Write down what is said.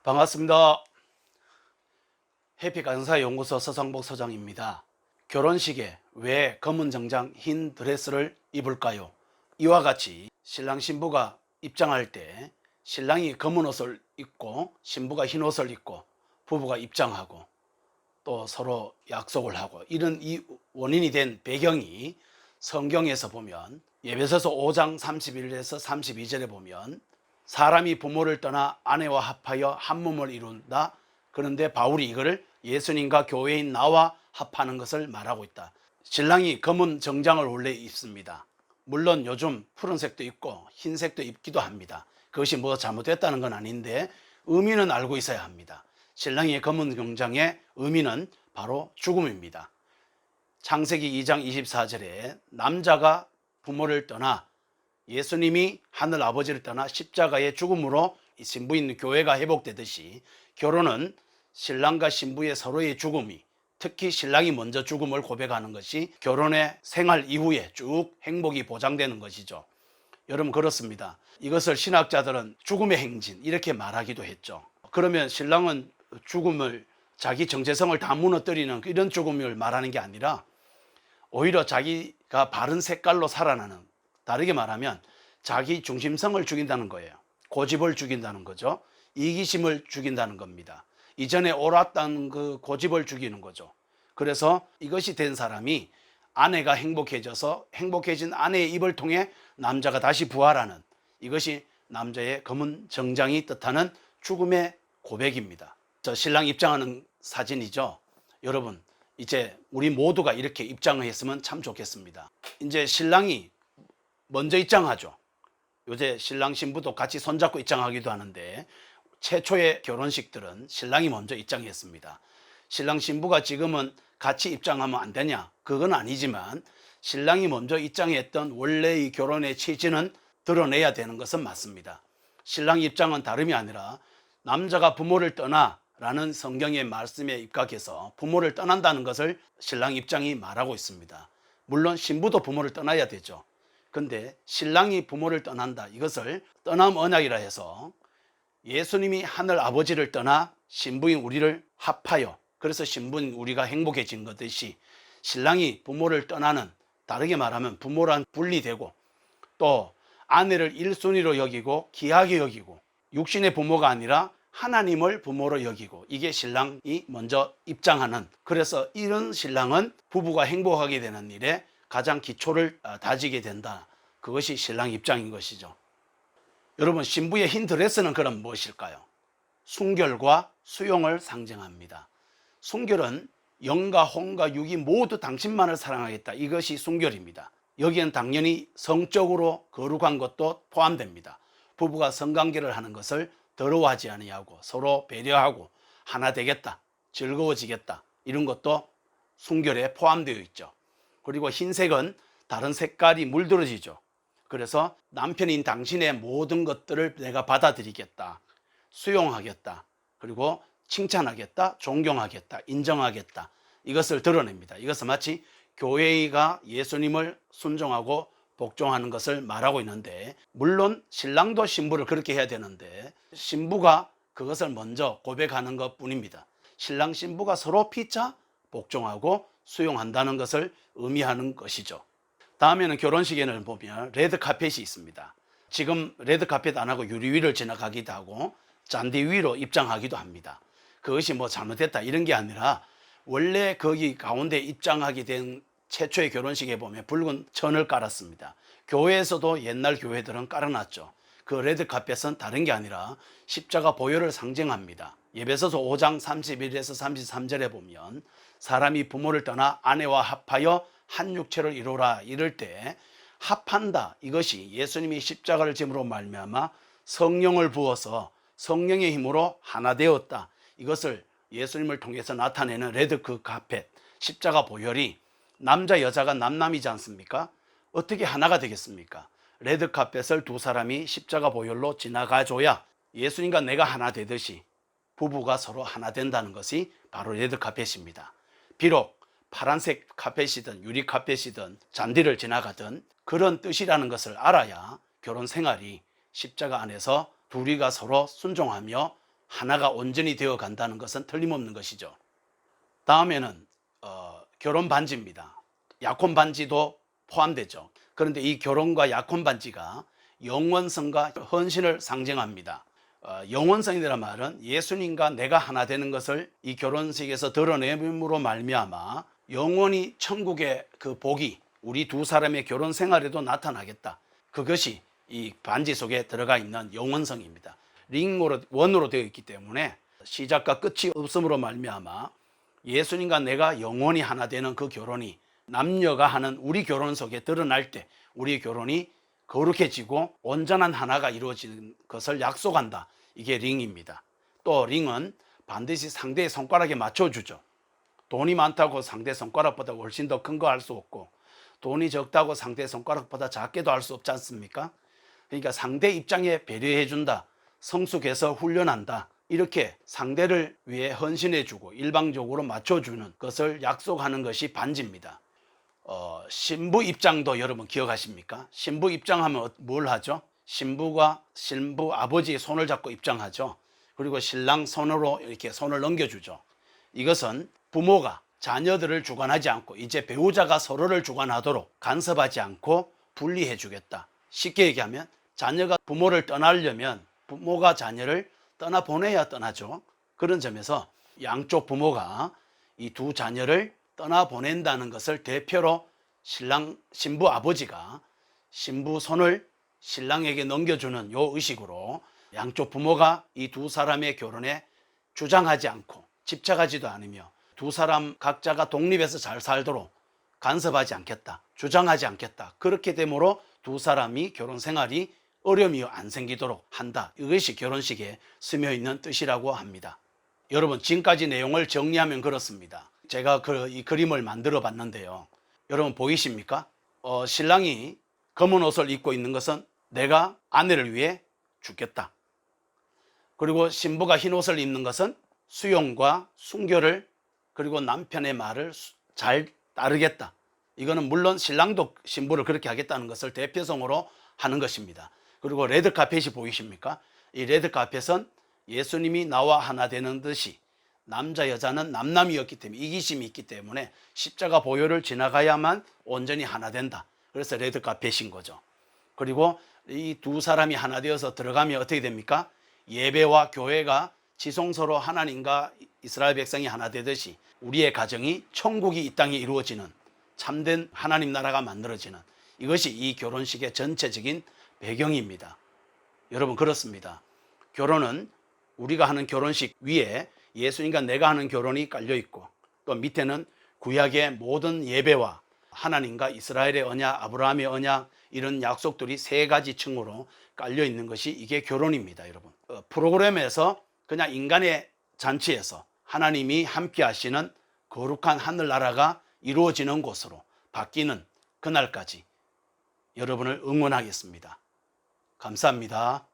반갑습니다. 해피가정사연구소 서상복 소장입니다. 결혼식에 왜 검은 정장 흰 드레스를 입을까요? 이와 같이 신랑 신부가 입장할 때 신랑이 검은 옷을 입고 신부가 흰 옷을 입고 부부가 입장하고 또 서로 약속을 하고 이런 이 원인이 된 배경이 성경에서 보면 에베소서 5장 31에서 32절에 보면 사람이 부모를 떠나 아내와 합하여 한 몸을 이룬다. 그런데 바울이 이거를 예수님과 교회인 나와 합하는 것을 말하고 있다. 신랑이 검은 정장을 원래 입습니다. 물론 요즘 푸른색도 입고 흰색도 입기도 합니다. 그것이 뭐 잘못됐다는 건 아닌데 의미는 알고 있어야 합니다. 신랑의 검은 정장의 의미는 바로 죽음입니다. 창세기 2장 24절에 남자가 부모를 떠나 예수님이 하늘 아버지를 떠나 십자가의 죽음으로 신부인 교회가 회복되듯이 결혼은 신랑과 신부의 서로의 죽음이, 특히 신랑이 먼저 죽음을 고백하는 것이 결혼의 생활 이후에 쭉 행복이 보장되는 것이죠. 여러분 그렇습니다. 이것을 신학자들은 죽음의 행진 이렇게 말하기도 했죠. 그러면 신랑은 죽음을 자기 정체성을 다 무너뜨리는 이런 죽음을 말하는 게 아니라 오히려 자기가 바른 색깔로 살아나는, 다르게 말하면 자기 중심성을 죽인다는 거예요. 고집을 죽인다는 거죠. 이기심을 죽인다는 겁니다. 이전에 옳았다는 그 고집을 죽이는 거죠. 그래서 이것이 된 사람이 아내가 행복해져서 행복해진 아내의 입을 통해 남자가 다시 부활하는, 이것이 남자의 검은 정장이 뜻하는 죽음의 고백입니다. 저 신랑 입장하는 사진이죠. 여러분 이제 우리 모두가 이렇게 입장을 했으면 참 좋겠습니다. 이제 신랑이 먼저 입장하죠. 요새 신랑 신부도 같이 손잡고 입장하기도 하는데 최초의 결혼식들은 신랑이 먼저 입장했습니다. 신랑 신부가 지금은 같이 입장하면 안 되냐? 그건 아니지만 신랑이 먼저 입장했던 원래의 결혼의 취지는 드러내야 되는 것은 맞습니다. 신랑 입장은 다름이 아니라 남자가 부모를 떠나 라는 성경의 말씀에 입각해서 부모를 떠난다는 것을 신랑 입장이 말하고 있습니다. 물론 신부도 부모를 떠나야 되죠. 근데 신랑이 부모를 떠난다, 이것을 떠남 언약이라 해서 예수님이 하늘 아버지를 떠나 신부인 우리를 합하여, 그래서 신부인 우리가 행복해진 것듯이 신랑이 부모를 떠나는, 다르게 말하면 부모란 분리되고 또 아내를 1순위로 여기고 귀하게 여기고 육신의 부모가 아니라 하나님을 부모로 여기고, 이게 신랑이 먼저 입장하는, 그래서 이런 신랑은 부부가 행복하게 되는 일에 가장 기초를 다지게 된다. 그것이 신랑 입장인 것이죠. 여러분 신부의 흰 드레스는 그럼 무엇일까요? 순결과 수용을 상징합니다. 순결은 영과 혼과 육이 모두 당신만을 사랑하겠다, 이것이 순결입니다. 여기엔 당연히 성적으로 거룩한 것도 포함됩니다. 부부가 성관계를 하는 것을 더러워하지 아니하고 서로 배려하고 하나 되겠다, 즐거워지겠다, 이런 것도 순결에 포함되어 있죠. 그리고 흰색은 다른 색깔이 물들어지죠. 그래서 남편인 당신의 모든 것들을 내가 받아들이겠다, 수용하겠다, 그리고 칭찬하겠다, 존경하겠다, 인정하겠다, 이것을 드러냅니다. 이것은 마치 교회가 예수님을 순종하고 복종하는 것을 말하고 있는데, 물론 신랑도 신부를 그렇게 해야 되는데 신부가 그것을 먼저 고백하는 것 뿐입니다. 신랑 신부가 서로 피차 복종하고 수용한다는 것을 의미하는 것이죠. 다음에는 결혼식에는 보면 레드카펫이 있습니다. 지금 레드카펫 안 하고 유리 위를 지나가기도 하고 잔디 위로 입장하기도 합니다. 그것이 뭐 잘못됐다 이런 게 아니라 원래 거기 가운데 입장하게 된 최초의 결혼식에 보면 붉은 천을 깔았습니다. 교회에서도 옛날 교회들은 깔아놨죠. 그 레드카펫은 다른 게 아니라 십자가 보혈을 상징합니다. 에베소서 5장 31에서 33절에 보면 사람이 부모를 떠나 아내와 합하여 한 육체를 이루라, 이럴 때 합한다, 이것이 예수님이 십자가를 짐으로 말미암아 성령을 부어서 성령의 힘으로 하나 되었다, 이것을 예수님을 통해서 나타내는 레드카펫, 십자가 보혈이 남자 여자가 남남이지 않습니까? 어떻게 하나가 되겠습니까? 레드카펫을 두 사람이 십자가 보혈로 지나가줘야 예수님과 내가 하나 되듯이 부부가 서로 하나 된다는 것이 바로 레드카펫입니다. 비록 파란색 카펫이든 유리 카펫이든 잔디를 지나가든 그런 뜻이라는 것을 알아야 결혼 생활이 십자가 안에서 둘이가 서로 순종하며 하나가 온전히 되어 간다는 것은 틀림없는 것이죠. 다음에는 결혼 반지입니다. 약혼 반지도 포함되죠. 그런데 이 결혼과 약혼 반지가 영원성과 헌신을 상징합니다. 영원성이라는 말은 예수님과 내가 하나 되는 것을 이 결혼식에서 드러냄으로 말미암아 영원히 천국의 그 복이 우리 두 사람의 결혼 생활에도 나타나겠다. 그것이 이 반지 속에 들어가 있는 영원성입니다. 링으로 원으로 되어 있기 때문에 시작과 끝이 없음으로 말미암아 예수님과 내가 영원히 하나 되는 그 결혼이 남녀가 하는 우리 결혼 속에 드러날 때 우리 결혼이 거룩해지고 온전한 하나가 이루어지는 것을 약속한다. 이게 링입니다. 또 링은 반드시 상대의 손가락에 맞춰주죠. 돈이 많다고 상대 손가락보다 훨씬 더 큰 거 할 수 없고, 돈이 적다고 상대 손가락보다 작게도 할 수 없지 않습니까? 그러니까 상대 입장에 배려해 준다, 성숙해서 훈련한다, 이렇게 상대를 위해 헌신해주고 일방적으로 맞춰주는 것을 약속하는 것이 반지입니다. 신부 입장도 여러분 기억하십니까? 신부 입장하면 뭘 하죠? 신부가 신부 아버지의 손을 잡고 입장하죠. 그리고 신랑 손으로 이렇게 손을 넘겨주죠. 이것은 부모가 자녀들을 주관하지 않고 이제 배우자가 서로를 주관하도록 간섭하지 않고 분리해 주겠다. 쉽게 얘기하면 자녀가 부모를 떠나려면 부모가 자녀를 떠나보내야 떠나죠. 그런 점에서 양쪽 부모가 이 두 자녀를 떠나보낸다는 것을 대표로 신부 아버지가 신부 손을 신랑에게 넘겨주는 요 의식으로 양쪽 부모가 이 두 사람의 결혼에 주장하지 않고 집착하지도 않으며 두 사람 각자가 독립해서 잘 살도록 간섭하지 않겠다, 주장하지 않겠다. 그렇게 되므로 두 사람이 결혼 생활이 어려움이 안 생기도록 한다. 이것이 결혼식에 스며 있는 뜻이라고 합니다. 여러분, 지금까지 내용을 정리하면 그렇습니다. 제가 이 그림을 만들어 봤는데요. 여러분 보이십니까? 신랑이 검은 옷을 입고 있는 것은 내가 아내를 위해 죽겠다. 그리고 신부가 흰 옷을 입는 것은 수용과 순결을, 그리고 남편의 말을 잘 따르겠다. 이거는 물론 신랑도 신부를 그렇게 하겠다는 것을 대표성으로 하는 것입니다. 그리고 레드카펫이 보이십니까? 이 레드카펫은 예수님이 나와 하나 되는 듯이 남자 여자는 남남이었기 때문에, 이기심이 있기 때문에 십자가 보혈을 지나가야만 온전히 하나 된다. 그래서 레드카펫인 거죠. 그리고 이 두 사람이 하나 되어서 들어가면 어떻게 됩니까? 예배와 교회가 지성소로 하나님과 이스라엘 백성이 하나 되듯이 우리의 가정이 천국이 이 땅에 이루어지는 참된 하나님 나라가 만들어지는, 이것이 이 결혼식의 전체적인 배경입니다. 여러분 그렇습니다. 결혼은 우리가 하는 결혼식 위에 예수님과 내가 하는 결혼이 깔려 있고, 또 밑에는 구약의 모든 예배와 하나님과 이스라엘의 언약, 아브라함의 언약, 이런 약속들이 세 가지 층으로 깔려 있는 것이 이게 결혼입니다. 여러분, 프로그램에서 그냥 인간의 잔치에서 하나님이 함께 하시는 거룩한 하늘나라가 이루어지는 곳으로 바뀌는 그날까지 여러분을 응원하겠습니다. 감사합니다.